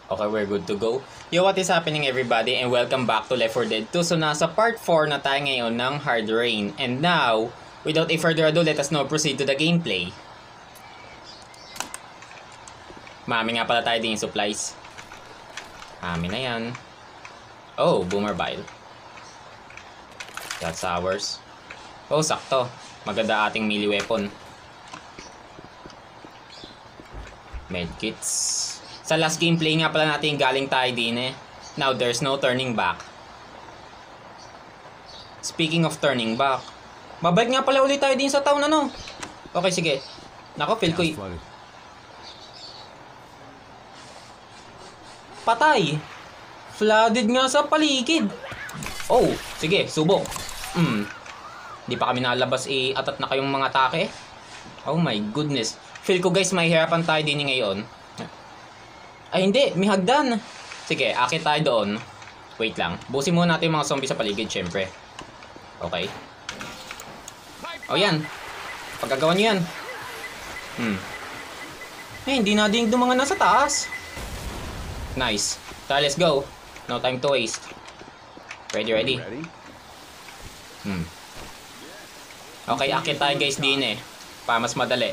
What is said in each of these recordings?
Okay, we're good to go. Yo, what is happening everybody and welcome back to Left 4 Dead 2. So nasa part 4 na tayo ngayon ng Hard Rain. And now, without a further ado, let us now proceed to the gameplay. Mami nga pala tayo din yung supplies. Mami na yan. Oh, boomer bile. That's ours. Oh, sakto. Maganda ating melee weapon. Medkits. Sa last gameplay nga pala natin galing tayo din eh. Now there's no turning back. Speaking of turning back, babalik nga pala ulit tayo din sa town ano. Okay, sige. Nako, feel ko patay. Flooded nga sa paligid. Oh, sige, subok. Di pa kami nalabas atat na kayong mga atake. Oh my goodness. Feel ko guys, mahihirapan tayo din ngayon. Ay hindi, may hagdan. Sige, akit tayo doon. Wait lang, busin muna natin yung mga zombie sa paligid syempre. Okay. O yan. Pagkagawa nyo yan. Eh, hindi na din mga nasa taas. Nice. Tara, let's go. No time to waste. Ready? Okay, akit tayo guys din eh. Para mas madali.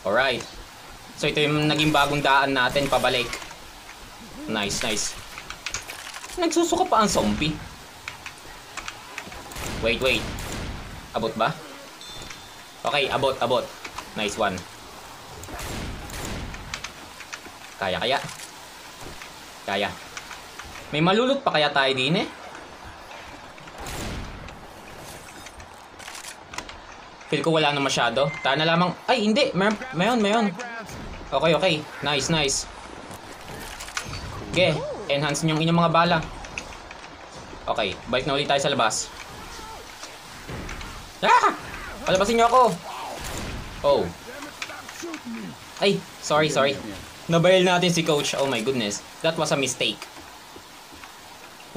Alright. So ito yung naging bagong daan natin pabalik. Nice. Nagsusuka pa ang zombie. Wait. Abot ba? Okay, abot. Nice one. Kaya. May malulot pa kaya tayo din eh? Feel ko wala na masyado. Tayo na lamang. Ay, hindi. Mayon. Okay. Nice. Okay. Enhance nyo yung inyong mga bala. Okay. Balik na ulit tayo sa labas. Ah! Palabasin nyo ako. Oh. Ay, sorry. Nabayal natin si coach. Oh my goodness. That was a mistake.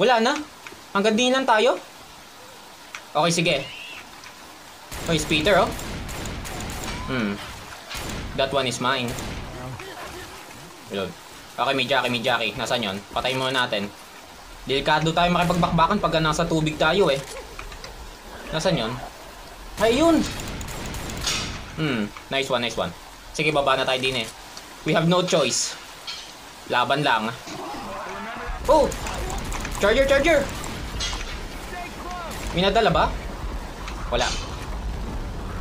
Wala na. Hanggang din lang tayo. Okay, sige. Oh, it's Peter, oh. That one is mine. Reload. Okay, may Jackie. Nasaan yun? Patayin muna natin. Delikado tayo makipagbakbakan pag nasa tubig tayo eh. Nasaan yun? Ay, yun! Nice one. Sige, baba na tayo din eh. We have no choice. Laban lang. Oh! Charger! May nadala ba? Wala.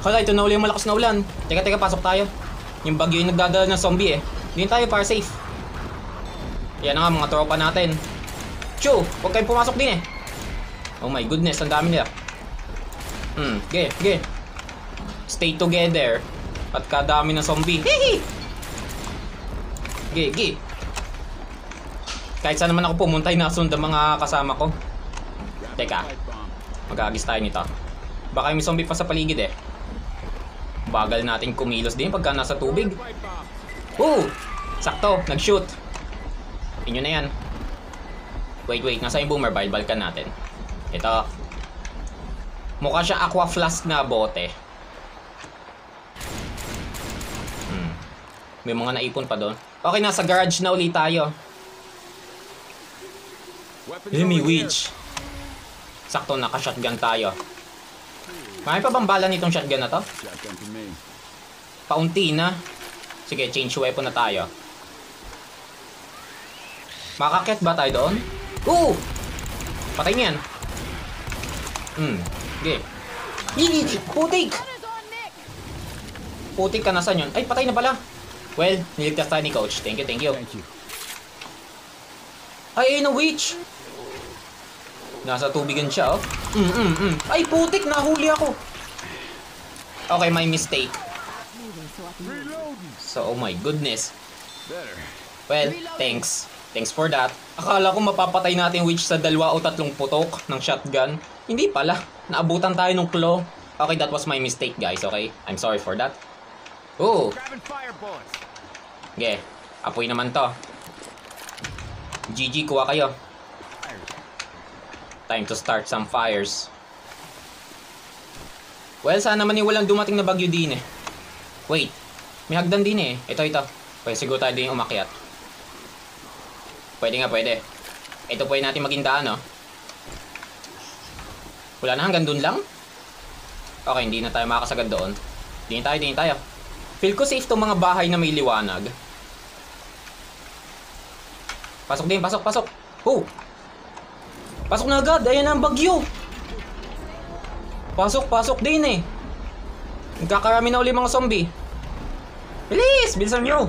Hala, ito na uli yung malakas na ulan. Teka, pasok tayo. Yung bagyo yung nagdadala ng zombie eh. Hindi tayo para safe. Yan na nga, mga tropa natin. Chew! Huwag kayong pumasok din eh. Oh my goodness, ang dami nila. Okay. Stay together. At kadami ng zombie. Hihi! Okay. Kahit saan naman ako pumunta, nasunod ang mga kasama ko. Teka. Mag-aagis tayo nito. Baka may zombie pa sa paligid eh. Bagal natin kumilos din pagka nasa tubig. Sakto, nag-shoot. Inyo na yan. Wait, nasa yung boomer bile, balikan natin. Ito. Mukha siya aqua flask na bote. May mga naipon pa doon. Okay, nasa garage na ulit tayo. May witch. Sakto, naka-shotgun tayo. Marami pa bang bala nitong shotgun na to? Paunti na. Sige, change weapon na tayo. Makakit ba tayo doon? Patay niyan. Okay. Putik ka, nasan yun? Ay, patay na pala. Well, niligtas tayo ni coach. Thank you. Ay, ayun ang witch. Nasa tubigan siya, oh. Ay, putik! Nahuli ako. Okay, my mistake. So, oh my goodness. Well, thanks. Thanks for that. Akala ko mapapatay natin witch sa 2 o 3 putok ng shotgun. Hindi pala. Naabutan tayo ng claw. Okay, that was my mistake, guys. Okay? I'm sorry for that. Okay. Apoy naman to. GG, kuha kayo. Time to start some fires. Well, sana naman walang dumating na bagyo din eh. Wait, may hagdan din eh. Ito. Pwede siguro tayo din umakyat. Pwede nga, pwede. Ito pwede natin maging daan, no? Wala na, hanggang dun lang? Okay, hindi na tayo makakasagad doon. Tingin tayo. Feel ko safe tong mga bahay na may liwanag. Pasok din, pasok. Oh! Pasok na agad, ayan na ang bagyo. Pasok din eh. Nagkakarami na uli mga zombie. Bilis, bilisan nyo.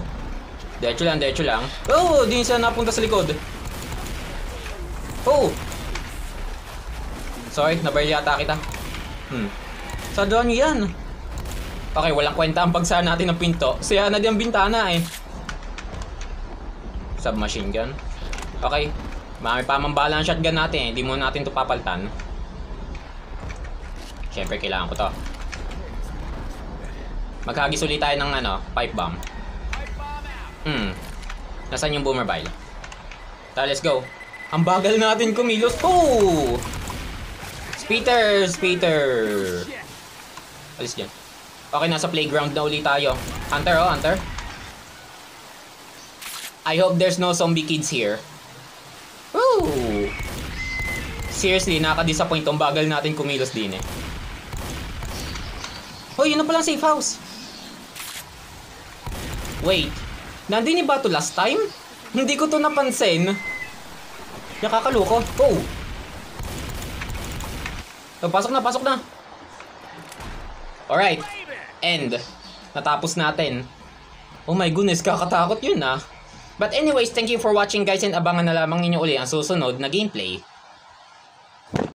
Diretso lang. Oh, di siya napunta sa likod. Oh! Sorry, nabaril yata kita. Sadohan nyo yan. Okay, walang kwenta ang pagsara natin ng pinto. Siya na din ang bintana eh. Submachine gun. Okay, marami pa mambala ang shotgun natin eh. Hindi muna natin ito papaltan. Siyempre, kailangan ko to. Maghagis ulit tayo ng pipe bomb. Nasaan yung boomer bile? Tara, let's go. Ang bagal natin kumilos. Oh! Speeder! Alis dyan. Okay, nasa playground na ulit tayo. Hunter. I hope there's no zombie kids here. Woo! Seriously, nakaka-disappoint ang bagal natin kumilos din eh. Oh, yun na palang safe house. Wait, nandun ba ito last time? Hindi ko to napansin. Nakakaloko. Oh! Pasok na. Alright. End. Natapos natin. Oh my goodness, kakatakot yun ah. But anyways, thank you for watching guys and abangan na lamang ninyo uli ang susunod na gameplay.